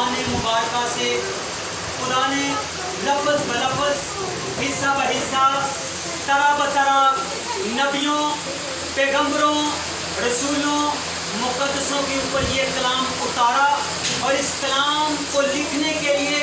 कुरान मुबारक से खुदा ने लफ्ज़ ब लफ्ज़, हिस्सा ब हिस्सा, तरह ब तरह नबियों, पैगम्बरों, रसूलों, मुक़द्दसों के ऊपर ये कलाम उतारा। और इस कलाम को लिखने के लिए,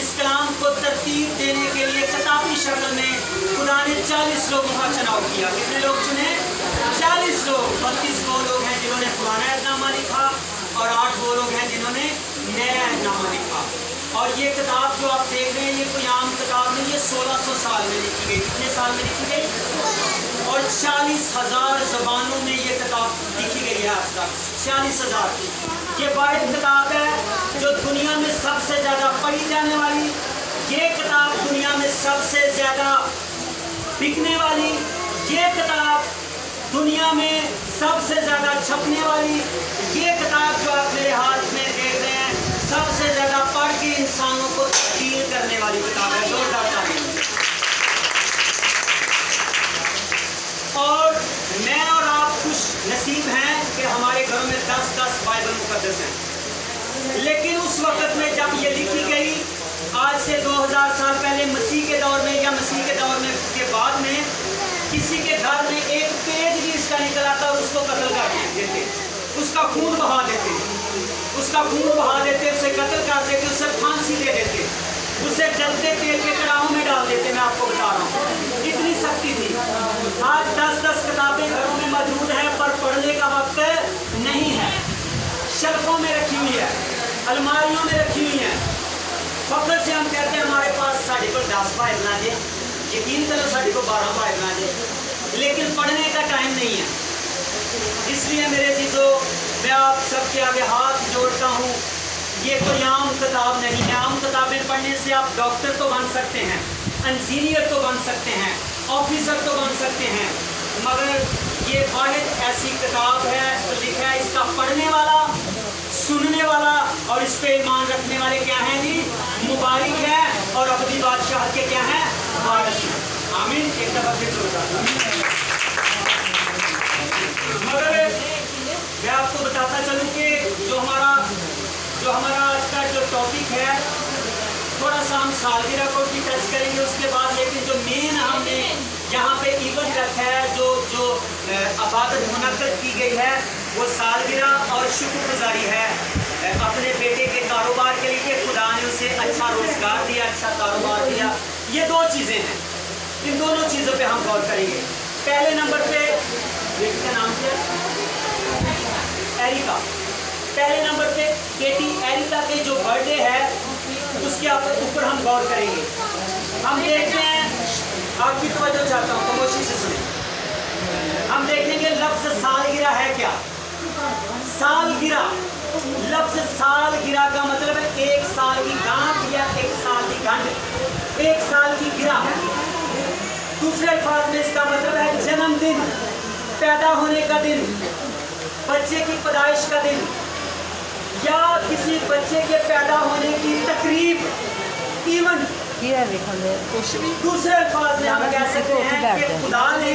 इस कलाम को तरतीब देने के लिए किताबी शक्ल में खुदा ने 40 लोगों का चुनाव किया। कितने लोग चुने? 40 लोग। 32 वो लोग हैं जिन्होंने पुराना अहदनामा लिखा और 8 वो लोग हैं जिन्होंने नया अहदनामा लिखा। और ये किताब जो आप देख रहे हैं, ये कोई आम किताब नहीं, ये 1600 साल में लिखी गई। कितने साल में लिखी गई? और 40,000 ज़बानों में ये किताब लिखी गई है आज तक। 40,000 की ये वाहिद किताब है जो दुनिया में सबसे ज़्यादा पढ़ी जाने वाली, ये किताब दुनिया में सबसे ज़्यादा बिकने वाली, ये किताब दुनिया में सबसे ज़्यादा छपने वाली, ये किताब जो आप मेरे हाथ में देख रहे हैं, सबसे ज़्यादा पढ़ के इंसानों को तब्दील करने वाली किताब है। जोरदार तालियां। और मैं और आप खुश नसीब हैं कि हमारे घरों में 10-10 बाइबल मुक़द्दस हैं। लेकिन उस वक़्त में जब ये लिखी गई, आज से 2000 साल पहले मसीह के दौर में या मसीह के दौर में के बाद में, किसी के घर में एक पेज भी इसका निकल आता और उसको कत्ल कर देते, उसका खून बहा देते, उसका खून बहा देते, उसे कत्ल कर देते, उसे फांसी दे देते, उसे जलते तेल के कड़ाहों में डाल देते। मैं आपको बता रहा हूँ, इतनी सख्ती थी। आज 10-10 किताबें घरों में मौजूद हैं पर पढ़ने का वक्त नहीं है। शेल्फों में रखी हुई है, अलमारियों में रखी हुई हैं। फख्र से हम कहते हैं हमारे पास साढ़े को 10 बाइबल आ जाए, यकीन करो साढ़े को 12 बाइबल आ जाए, लेकिन पढ़ने का टाइम नहीं है। इसलिए मेरे चीज़ों, मैं आप सबके आगे हाथ जोड़ता हूँ, ये कोई आम किताब नहीं है। आम किताबें पढ़ने से आप डॉक्टर तो बन सकते हैं, इंजीनियर तो बन सकते हैं, ऑफिसर तो बन सकते हैं, मगर ये वाहिद ऐसी किताब है तो लिखा है, इसका पढ़ने वाला, सुनने वाला और इस पे ईमान रखने वाले क्या हैं जी? मुबारक है और अबदी बादशाह के क्या हैं? वारिस हैं। आमीन। एक दफा फिर मगर मैं आपको बताता चलूँ कि जो हमारा आज का जो टॉपिक है, थोड़ा सा हम सालगिरह को भी टच करेंगे उसके बाद, लेकिन जो मेन हमने यहाँ पे इवेंट रखा है, जो इबादत मुनक्कद की गई है, वो सालगिरह और शुक्रगुजारी है अपने बेटे के कारोबार के लिए कि खुदा ने उसे अच्छा रोजगार दिया, अच्छा कारोबार दिया। ये 2 चीज़ें हैं, इन दोनों चीज़ों पे हम गौर करेंगे। पहले नंबर पे बेटी का नाम क्या है? एरिका। पहले नंबर पे बेटी एरिका के जो बर्थडे है उसके ऊपर हम गौर करेंगे। हम देखते हैं, आपकी तवज्जो चाहता हूँ, खामोशी से सुने। हम देखेंगे लफ्ज़ सालगिरह है क्या? सालगिरह, लफ्ज़ सालगिरह का मतलब है 1 साल की गांठ या 1 साल की गंढ, 1 साल की गिरह। दूसरे अल्फाज में इसका मतलब है जन्मदिन, पैदा होने का दिन, बच्चे की पैदाइश का दिन, या किसी बच्चे के पैदा होने की तकरीब, इवेंट। दूसरे अल्फाज में हम कह सकते हैं कि खुदा ने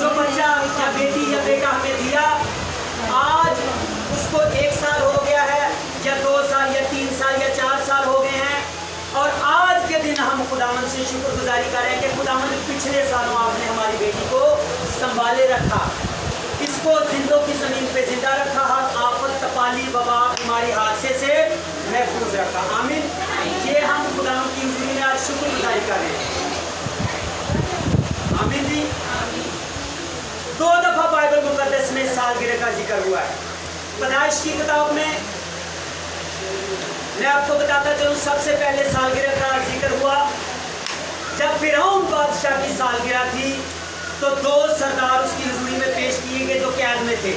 जो बच्चा या बेटी या बेटा हमें दिया, आज उसको 1 साल हो गया है या 2 साल या 3 साल या 4 साल हो गए हैं, और आज के दिन हम खुदावंद से शुक्रगुजारी कर रहे हैं कि खुदावंद पिछले सालों आपने हमारी बेटी को संभाले रखा, इसको जिंदों की ज़मीन पे जिंदा रखा, हर आफत, तपाली, वबा, बीमारी, हादसे से महफूज रखा। आमीन। ये हम खुदा की हुजूरी में आज शुक्रगुजारी कर रहे हैं। आमीन जी। 2 दफ़ा बाइबल मुक़द्दस में सालगिरह का जिक्र हुआ है। पैदाइश की किताब में मैं आपको बताता चलूँ, सबसे पहले सालगिरह का जिक्र हुआ जब फिरौन बादशाह की सालगिरह थी, तो 2 सरदार उसकी हुजूरी में पेश किए गए जो कैद में थे।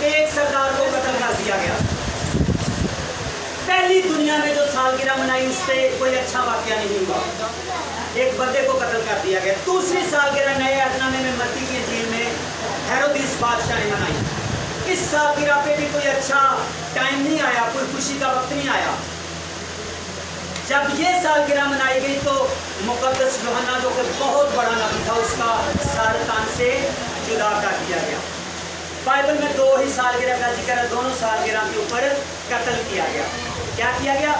एक सरदार को कत्ल कर दिया गया। पहली दुनिया में जो सालगिरह मनाई उस पर कोई अच्छा वाकया नहीं हुआ, एक बंदे को कत्ल कर दिया गया। दूसरी सालगिरह नए अहदनामे में मत्ती की इंजील में हेरोदिस बादशाह ने मनाई। इस सालगिरह पे भी कोई अच्छा टाइम नहीं आया, कोई खुशी का वक्त नहीं आया। जब ये सालगिरह मनाई गई तो मुक़द्दस यूहन्ना जो कि बहुत बड़ा नबी था, उसका सर तन से जुदा कर दिया गया। बाइबल में 2 ही सालगिरह का जिक्र है, दोनों सालगिरह के ऊपर कत्ल किया गया। क्या किया गया?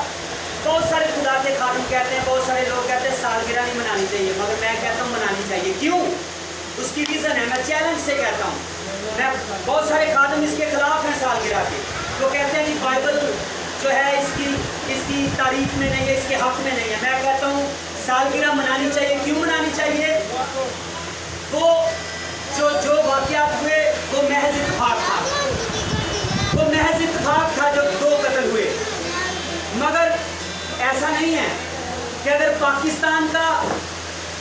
बहुत सारे खुदा के खादम कहते हैं, बहुत सारे लोग कहते हैं सालगिरह नहीं मनानी चाहिए, मगर मैं कहता हूँ मनानी चाहिए। क्यों? उसकी रीज़न है, मैं चैलेंज से कहता हूँ। मैं बहुत सारे खादम इसके खिलाफ हैं सालगिरह के, तो कहते हैं कि बाइबल जो है इसकी तारीफ में नहीं है, इसके हक में नहीं है। मैं कहता हूँ सालगिरह मनानी चाहिए। क्यों मनानी चाहिए? वो जो वाक़यात हुए वो महज इत्तेफाक था, वो महज इत्तेफाक था जो 2 कत्ल हुए। मगर ऐसा नहीं है कि अगर पाकिस्तान का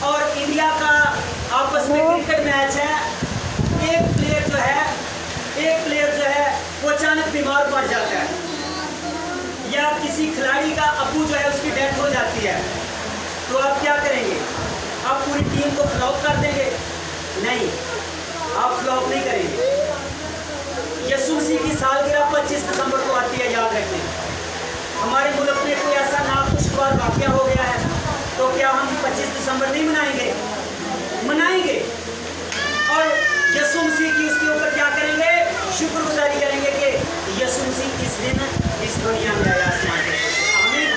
और इंडिया का आपस में क्रिकेट मैच है, एक प्लेयर जो है वो अचानक बीमार पड़ जाता है, या किसी खिलाड़ी का अबू जो है उसकी डेथ हो जाती है, तो आप क्या करेंगे? आप पूरी टीम को फ्लॉप कर देंगे? नहीं, आप फ्लॉप नहीं करेंगे। यीशु मसीह की सालगिरह 25 दिसंबर को आती है, याद रखें। हमारे मुल्क में कोई ऐसा नाखुशगवार वाक़या हो गया है तो क्या हम 25 दिसंबर नहीं मनाएंगे? मनाएंगे। और यीशु मसीह की इसके ऊपर क्या करेंगे? शुक्रगुजारी करेंगे कि यीशु मसीह इस दिन इस दुनिया में आया आसमान पे। आमीन।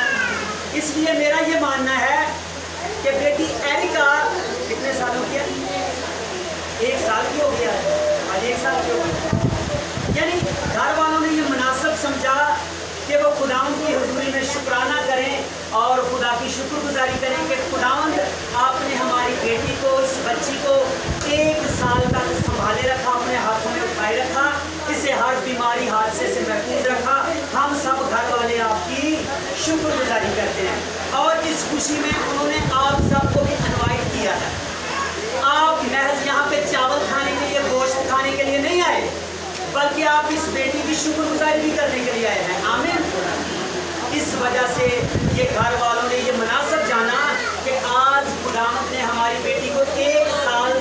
इसलिए मेरा ये मानना है कि बेटी एरिका कितने सालों की है? 1 साल की हो गया है, आज 1 साल की हो गई। यानी घर वालों ने ये मुनासिब समझा कि वो खुदावंद की हुजूरी में शुक्राना करें और खुदा की शुक्रगुजारी करें कि खुदावंद आपने हमारी बेटी को, इस बच्ची को 1 साल तक संभाले रखा, अपने हाथों में उठाए रखा, इसे हर बीमारी हादसे से महफूज रखा। हम सब घर वाले आपकी शुक्रगुजारी करते हैं और इस खुशी में उन्होंने आप सबको भी इनवाइट किया है। आप महज यहाँ पे चावल खाने के लिए, गोश्त खाने के लिए नहीं आए, बल्कि आप इस बेटी की शुक्रगुजारी भी करने के लिए आए हैं। आमीन। इस वजह से ये घर वालों ने ये मुनासिब जाना कि आज खुदावंद ने हमारी बेटी को 1 साल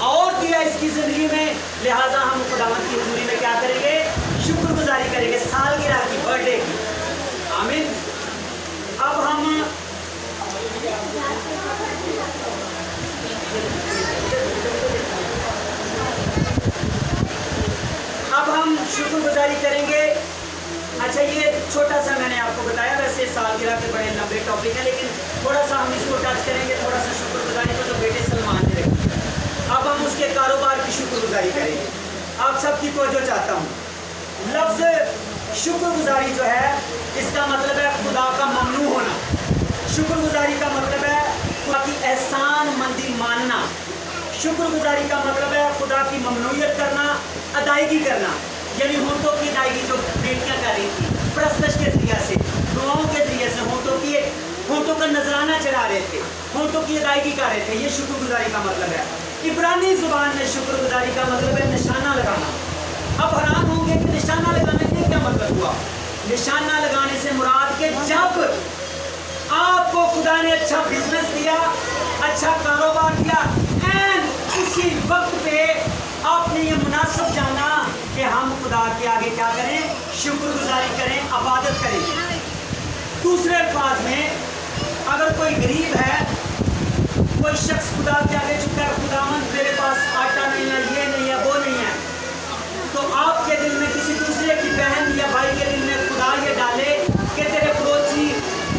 और दिया इसकी ज़िंदगी में, लिहाजा हम खुदावंद की हुजूरी में क्या करेंगे? शुक्रगुजारी करेंगे सालगिरह की, बर्थडे की। आमीन। अब हम शुक्रगुजारी करेंगे। अच्छा, ये छोटा सा मैंने आपको बताया, वैसे सालगिरह के बड़े लंबे टॉपिक है, लेकिन थोड़ा सा हम इसको टच करेंगे, थोड़ा सा शुक्रगुजारी को जो बेटे सलमान ने रखी है। अब हम उसके कारोबार की शुक्रगुजारी करेंगे। आप सबकी तवज्जो चाहता हूँ। लफ्ज़ शुक्रगुजारी जो है इसका मतलब है खुदा का ममनू होना। शुक्रगुजारी का मतलब है खुदा की एहसान मंदी मानना। शुक्रगुजारी का मतलब है खुदा की ममनूयत करना, अदायगी करना। यानी होंठों की अदायगी जो बेटियाँ कर रही थी, प्रस्तश के जरिए से, दुआओं के जरिए से होंठों का नजराना चढ़ा रहे थे, होंठों की अदायगी कर रहे थे। ये शुक्रगुजारी का मतलब है। इब्रानी ज़ुबान में शुक्रगुजारी का मतलब है निशाना लगाना। अब हैरान होंगे कि निशाना लगाने का क्या मतलब हुआ? निशाना लगाने से मुराद के जब आपको खुदा ने अच्छा बिजनेस दिया, अच्छा कारोबार दिया, एंड उसी वक्त पे आपने ये मुनासिब जाना कि हम खुदा के आगे क्या करें? शुक्रगुजारी करें, इबादत करें। दूसरे अल्फाज में, अगर कोई गरीब है, कोई शख्स खुदा के आगे झुका है, खुदावंद मेरे पास आटा नहीं है, ये नहीं है, वो नहीं है, तो आपके दिल में, किसी दूसरे की बहन या भाई के दिल में खुदा ये डाले कि तेरे पड़ोसी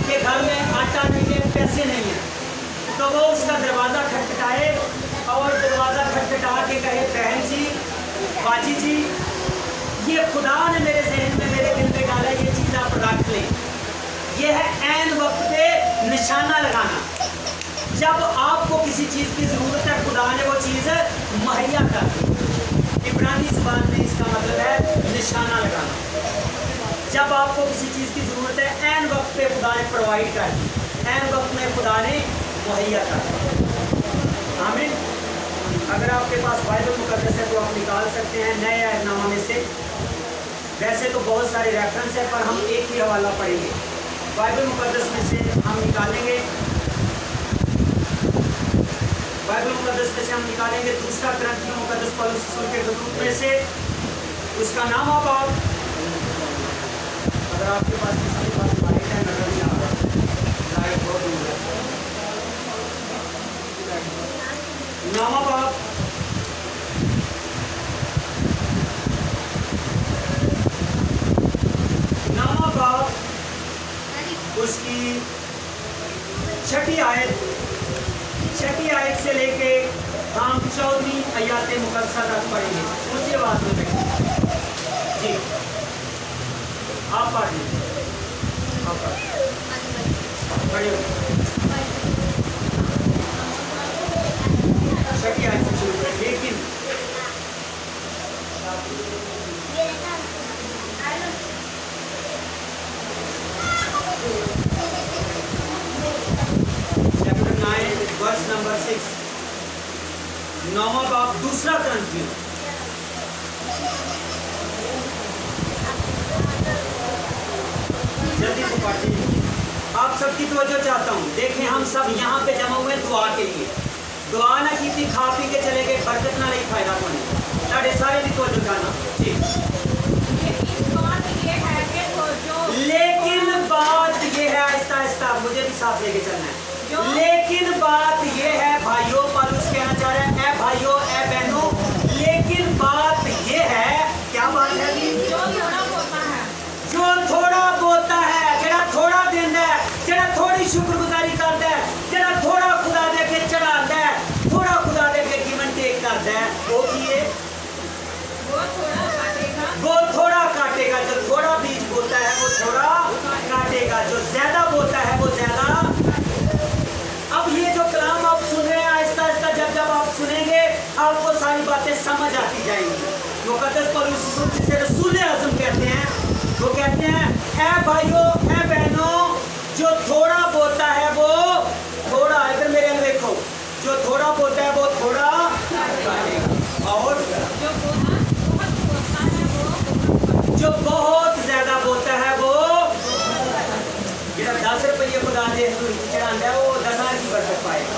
के घर में आटा नहीं है, पैसे नहीं है, तो वो उसका दरवाज़ा खटखटाए और दरवाज़ा खटखटा के कहे, बहन जी, बाजी जी, ये खुदा ने मेरे जहन में, मेरे दिल में डाला, ये चीज़ आप रख लें। ये है ऐन वक्त पे निशाना लगाना। जब आपको किसी चीज़ की ज़रूरत है, खुदा ने वो चीज़ मुहैया कर दी। इब्रानी ज़ुबान में इसका मतलब है निशाना लगाना। जब आपको किसी चीज़ की ज़रूरत है, ऐन वक्त पे खुदा ने प्रोवाइड कर दी, ऐन वक्त में खुदा ने मुहैया कर दी। आमीन। अगर आपके पास बाइबल मुकद्दस है तो आप निकाल सकते हैं नए अहदनामा में से। वैसे तो बहुत सारे रेफरेंस है, पर हम एक ही हवाला पढ़ेंगे। बाइबल मुकद्दस में से हम निकालेंगे, बाइबल मुकद्दस में से हम निकालेंगे दूसरा ग्रंथियों मुकद्दस पौलुस रसूल के खतूत में से, उसका नाम आप, अगर आपके पास किसी के पास लाइट है, नजर नहीं आ रहा, लाइट बहुत दूर है, नामा बाप आयात मुकद्दसात पढ़ेंगे, ऊंची आवाज में बेटे जी, आप पढ़ लीजिए, आप पढ़िए। छठी आयत से शुरू करें। लेकिन चैप्टर 9 वर्स नंबर 6, 9वां बाब, दूसरा ग्रंथियों, जल्दी से पढ़िए। आप सबकी तवज्जो चाहता हूँ। देखें हम सब यहाँ पे जमा हुए दुआ के लिए। दुआ ना की थी, खा पी के चले गए, बरकत ना नहीं, फायदा को नहीं। साढ़े सारे भी तवज्जो चाहना जी। लेकिन बात ये है, आहिस्ता आहिस्ता मुझे भी साथ लेके चलना है। लेकिन बात ये है भाइयों, पौलुस कहना चाह रहा है, ए भाइयों ए बहनों, लेकिन बात ये है, क्या बात है जी? जो थोड़ा बोता है, जरा थोड़ा देता है, जरा थोड़ी शुक्रगुजारी करता है, जरा थोड़ा खुदा दे के चढ़ाता है, थोड़ा खुदा दे के गिवन टेक करता है, वो किए वो थोड़ा काटेगा। जो थोड़ा बीज बोता है वो थोड़ा काटेगा, जो ज्यादा बोता है वो ज्यादा। अब ये जो कलाम आप सुन रहे हैं, आहिस्ता आहिस्ता जब जब आप सुनेंगे आपको सारी बातें समझ आती जाएंगी। मुकद्दस पौलुस जिसे रसूल आज़म कहते हैं, वो कहते हैं, ऐ भाइयों ऐ बहनों, जो थोड़ा बोता है वो थोड़ा, इधर मेरे अंदर देखो, जो थोड़ा बोता है वो थोड़ा काटेगा, और जो बहुत ज्यादा बोता है वो जरा 10 रुपये खुदा दे चढ़ाता है, वो 10,000 की बरकत पाएगा।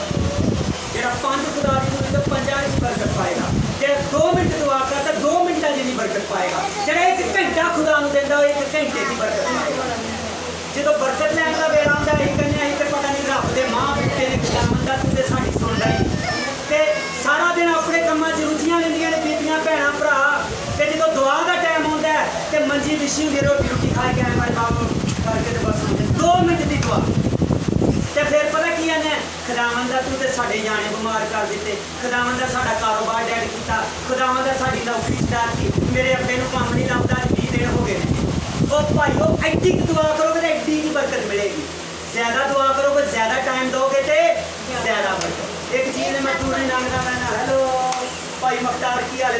जरा 5 खुदा दी तो 50 की बरकत पाएगा। जरा 2 मिनट दुआ करता 2 मिनटा जी बरकत पाएगा। जरा 1 घंटा खुदा नूं देंदा 1 घंटे की बरकत पाएगा। जो बरकत लैण दा वेला आंदा ही कहने आई ते पता नहीं रब दे मां बेटे ने खुदावंद दा तू ते साडी सुणदा ही ते सारा दिन अपने कम्मां च रुचियां लैंदियां ने बीबियां भैणां भरा, ते जो दुआ का टाइम आता है तो मंजी विछी हुई रोटी रोटी खा के आए भाई बाबू करके तो बस 2 मिनट की दुआ, तो फिर पता की आने, खुदावंद तू तो साढ़े जाने बीमार कर दिते, खुदावंद साडा कारोबार डैड किया, खुदावंद साडी नौकरी स्टार्ट की, मेरे अब्बे नूं काम नहीं लगता, 20 दिन हो गए हैं। वो भाईओ एड्डी की दुआ करोगे तो एड्डी की बरकत मिलेगी। ज्यादा दुआ करोगे, ज्यादा टाइम दोगे तो ज्यादा बरकत। एक चीज मैं पूरी नाम का कहना, हेलो भाई मुख्तार की हाल